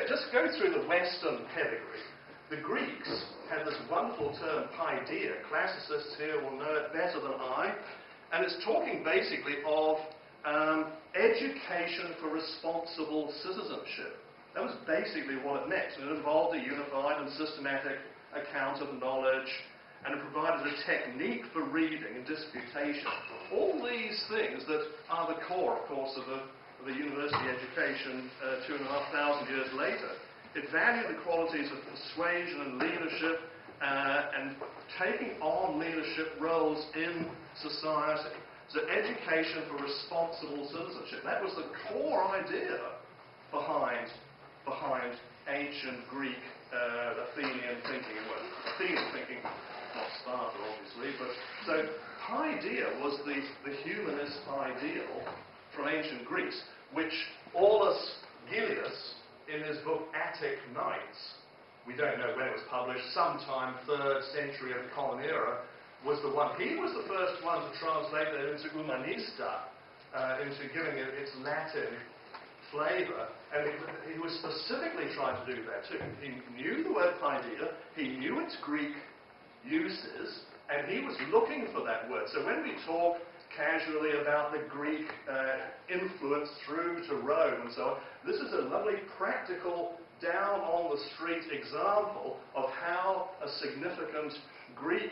just go through the Western pedigree. The Greeks had this wonderful term, paideia. Classicists here will know it better than I. And it's talking basically of education for responsible citizenship. That was basically what it meant. And it involved a unified and systematic account of knowledge, and it provided a technique for reading and disputation. All these things that are the core, of course, of the university education 2,500 years later. It valued the qualities of persuasion and leadership and taking on leadership roles in society. So education for responsible citizenship. That was the core idea behind ancient Greek Athenian thinking. Well, Athenian thinking, not Sparta, obviously, but so paideia was the humanist ideal from ancient Greece, which Aulus Gellius, in his book Attic Nights, we don't know when it was published, sometime 3rd century of the Common Era, was the one. He was the first one to translate that into Humanista, into giving it its Latin flavour, and he was specifically trying to do that too. He knew the word paideia, he knew its Greek uses, and he was looking for that word. So when we talk casually about the Greek influence through to Rome and so on, this is a lovely practical, down-on-the-street example of how a significant Greek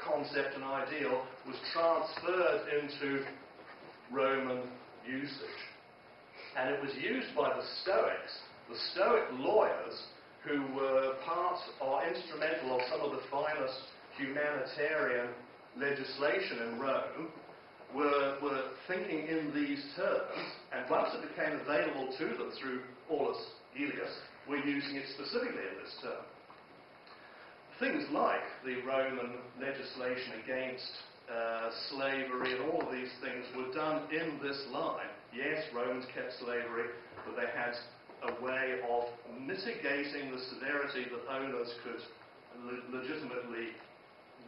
concept and ideal was transferred into Roman usage. And it was used by the Stoics, the Stoic lawyers, who were part or instrumental of some of the finest humanitarian legislation in Rome, were thinking in these terms, and once it became available to them through Aulus Gellius, were using it specifically in this term. Things like the Roman legislation against slavery and all of these things were done in this line. Yes, Romans kept slavery, but they had a way of mitigating the severity that owners could legitimately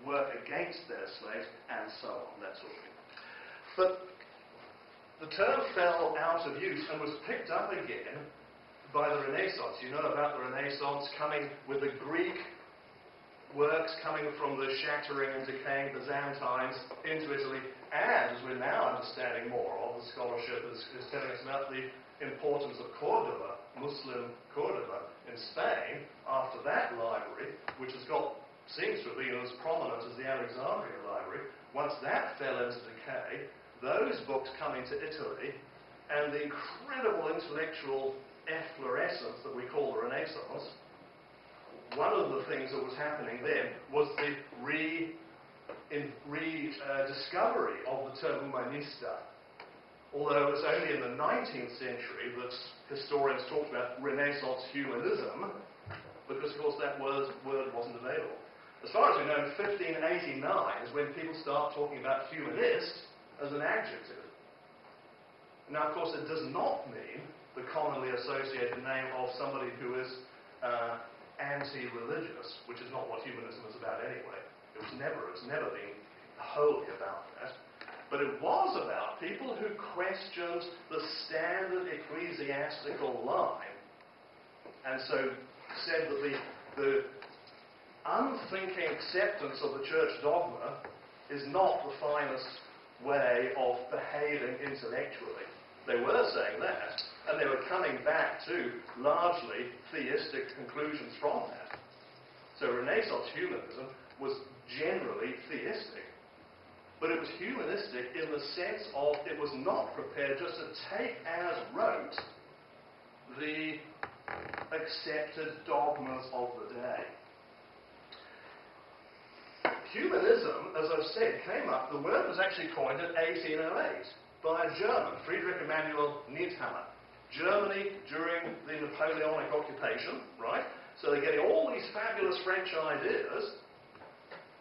work against their slaves, and so on, that sort of thing. But the term fell out of use and was picked up again by the Renaissance. You know about the Renaissance coming with the Greek works coming from the shattering and decaying Byzantines into Italy, and as we're now understanding more of, the scholarship is telling us about the importance of Cordoba, Muslim Cordoba in Spain, after that library, which seems to have been as prominent as the Alexandria library. Once that fell into decay, those books coming to Italy, and the incredible intellectual efflorescence that we call the Renaissance, one of the things that was happening then was the rediscovery of the term humanista. Although it was only in the 19th century that historians talked about Renaissance humanism, because of course that word wasn't available. As far as we know, 1589 is when people start talking about humanist as an adjective. Now, of course, it does not mean the commonly associated name of somebody who is anti-religious, which is not what humanism is about anyway. It's never been wholly about that. But it was about people who questioned the standard ecclesiastical line, and so said that the unthinking acceptance of the church dogma is not the finest way of behaving intellectually. They were saying that, and they were coming back to largely theistic conclusions from that. So Renaissance humanism was generally theistic, but it was humanistic in the sense of it was not prepared just to take as rote the accepted dogmas of the day. Humanism, as I've said, came up, the word was actually coined in 1808 by a German, Friedrich Emanuel Niethammer. Germany during the Napoleonic occupation, right? So they're getting all these fabulous French ideas,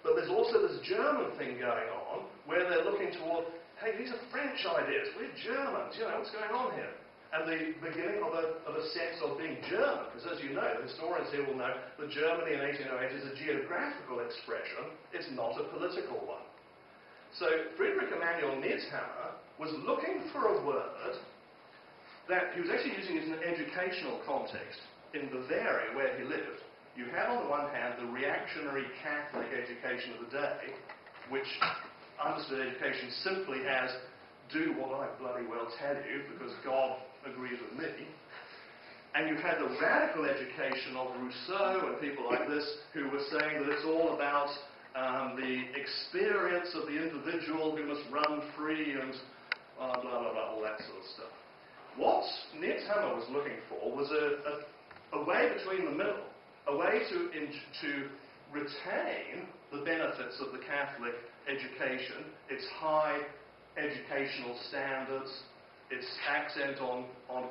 but there's also this German thing going on where they're looking toward, hey, these are French ideas, we're Germans, what's going on here? And the beginning of a sense of being German, because as you know, the historians here will know that Germany in 1808 is a geographical expression, it's not a political one. So Friedrich Emanuel Niethammer was looking for a word that he was actually using it in an educational context. in Bavaria, where he lived, you had on the one hand the reactionary Catholic education of the day, which understood education simply as do what I bloody well tell you because God agrees with me. And you had the radical education of Rousseau and people like this who were saying that it's all about the experience of the individual who must run free and blah, blah, blah, all that sort of stuff. What Needhammer was looking for was a way between the middle, a way to retain the benefits of the Catholic education, its high educational standards, its accent on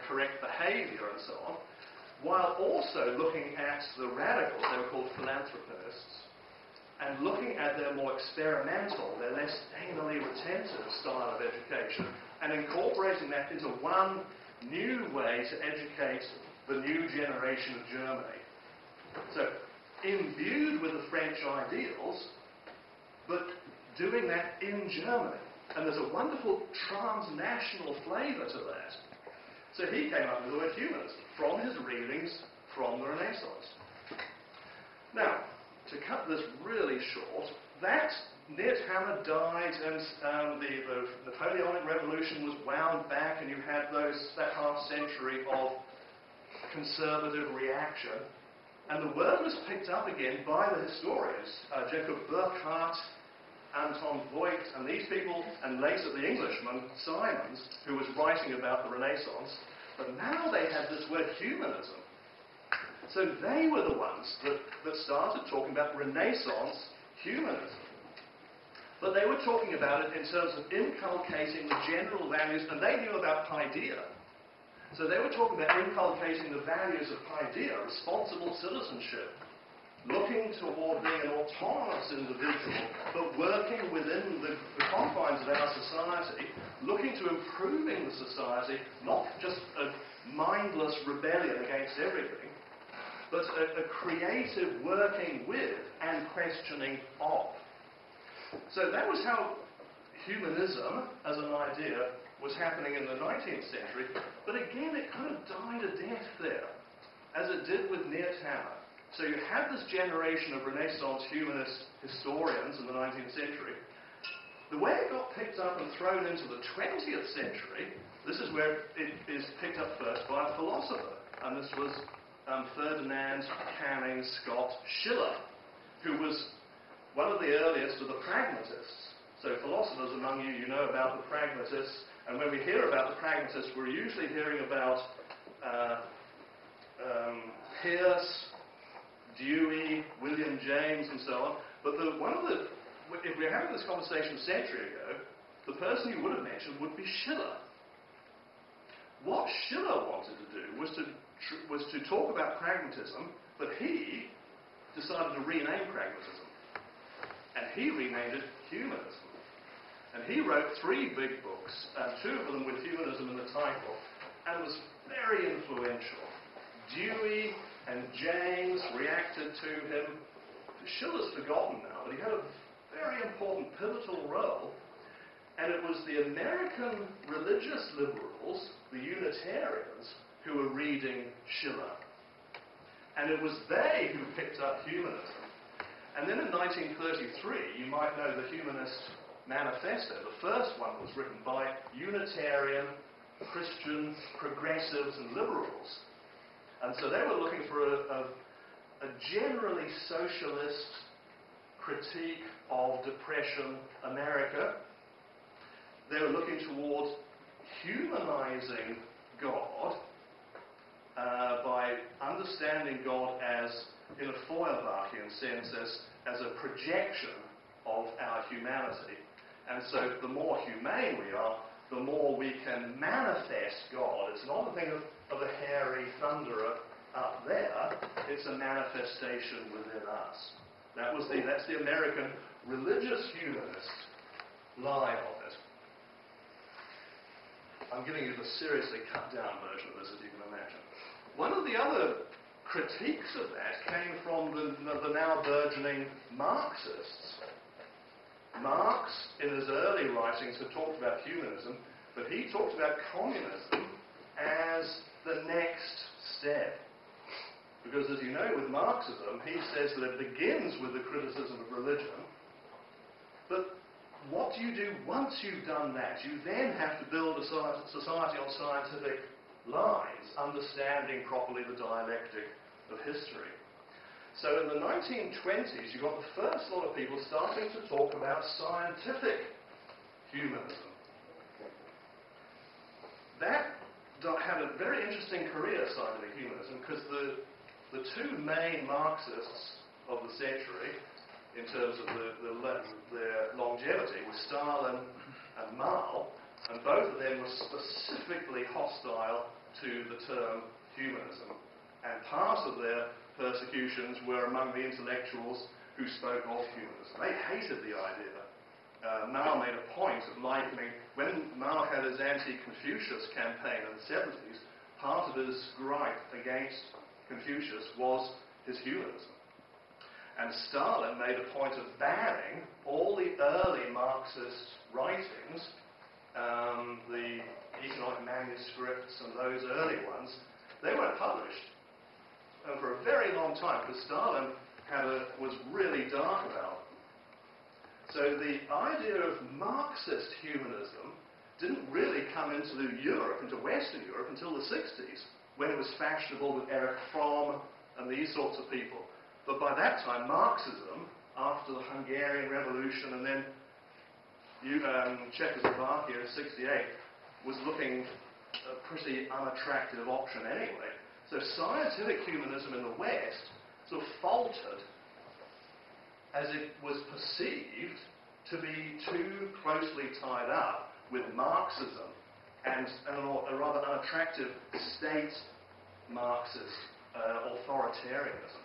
correct behaviour and so on, while also looking at the radicals, they were called philanthropists, and looking at their more experimental, their less anally retentive style of education, and incorporating that into one new way to educate the new generation of Germany. So, imbued with the French ideals, but doing that in Germany. And there's a wonderful transnational flavour to that. So he came up with the word humanism from his readings from the Renaissance. Now, to cut this really short, that Needhammer died and the Napoleonic Revolution was wound back and you had that half century of conservative reaction. And the word was picked up again by the historians, Jacob Burckhardt, Anton Voigt, and these people, and later the Englishman, Simons, who was writing about the Renaissance. But now they had this word humanism. So they were the ones that started talking about Renaissance humanism. But they were talking about it in terms of inculcating the general values, and they knew about Paideia. So they were talking about inculcating the values of Paideia, responsible citizenship, looking toward being an autonomous individual, but working within the confines of our society, looking to improving the society, not just a mindless rebellion against everything, but a creative working with and questioning of. So that was how humanism as an idea was happening in the 19th century, but again it kind of died a death there, as it did with Needhammer. So you had this generation of Renaissance humanist historians in the 19th century. The way it got picked up and thrown into the 20th century, this is where it is picked up first by a philosopher, and this was Ferdinand Canning Scott Schiller, who was one of the earliest of the pragmatists. So philosophers among you, you know about the pragmatists, and when we hear about the pragmatists, we're usually hearing about Peirce, Dewey, William James, and so on. But if we were having this conversation a century ago, the person you would have mentioned would be Schiller. What Schiller wanted to do was to talk about pragmatism, but he decided to rename pragmatism. And he renamed it humanism. And he wrote 3 big books, 2 of them with humanism in the title, and was very influential. Dewey and James reacted to him. Schiller's forgotten now, but he had a very important pivotal role, and it was the American religious liberals, the Unitarians, who were reading Schiller. And it was they who picked up humanism. And then in 1933, you might know the Humanist Manifesto. The first one was written by Unitarian, Christian, progressives, and liberals. And so they were looking for a generally socialist critique of Depression America. They were looking towards humanizing God by understanding God as, in a Feuerbachian sense, as a projection of our humanity. And so the more humane we are, the more we can manifest God. It's not a thing of a hairy thunderer up there, it's a manifestation within us. That's the American religious humanist line of it. I'm giving you the seriously cut down version of this, as you can imagine. One of the other critiques of that came from the now burgeoning Marxists. Marx, in his early writings, had talked about humanism, but he talked about communism as the next step. Because as you know, with Marxism, he says that it begins with the criticism of religion, but what do you do once you've done that? You then have to build a society on scientific lines, understanding properly the dialectic of history. So in the 1920s, you got the first lot of people starting to talk about scientific humanism. That had a very interesting career, scientific humanism, because the two main Marxists of the century, in terms of their longevity, were Stalin and Mao, and both of them were specifically hostile to the term humanism. And part of their persecutions were among the intellectuals who spoke of humanism. They hated the idea. Mao made a point of likening, when Mao had his anti-Confucius campaign in the 70s, part of his gripe against Confucius was his humanism. And Stalin made a point of banning all the early Marxist writings, the economic manuscripts and those early ones. They weren't published. And for a very long time, because Stalin was really dark about them. So the idea of Marxist humanism didn't really come into Europe, into Western Europe, until the 60s, when it was fashionable with Erich Fromm and these sorts of people. But by that time, Marxism, after the Hungarian Revolution and then Czechoslovakia in '68, was looking a pretty unattractive option anyway. So scientific humanism in the West sort of faltered as it was perceived to be too closely tied up with Marxism and a rather unattractive state Marxist authoritarianism.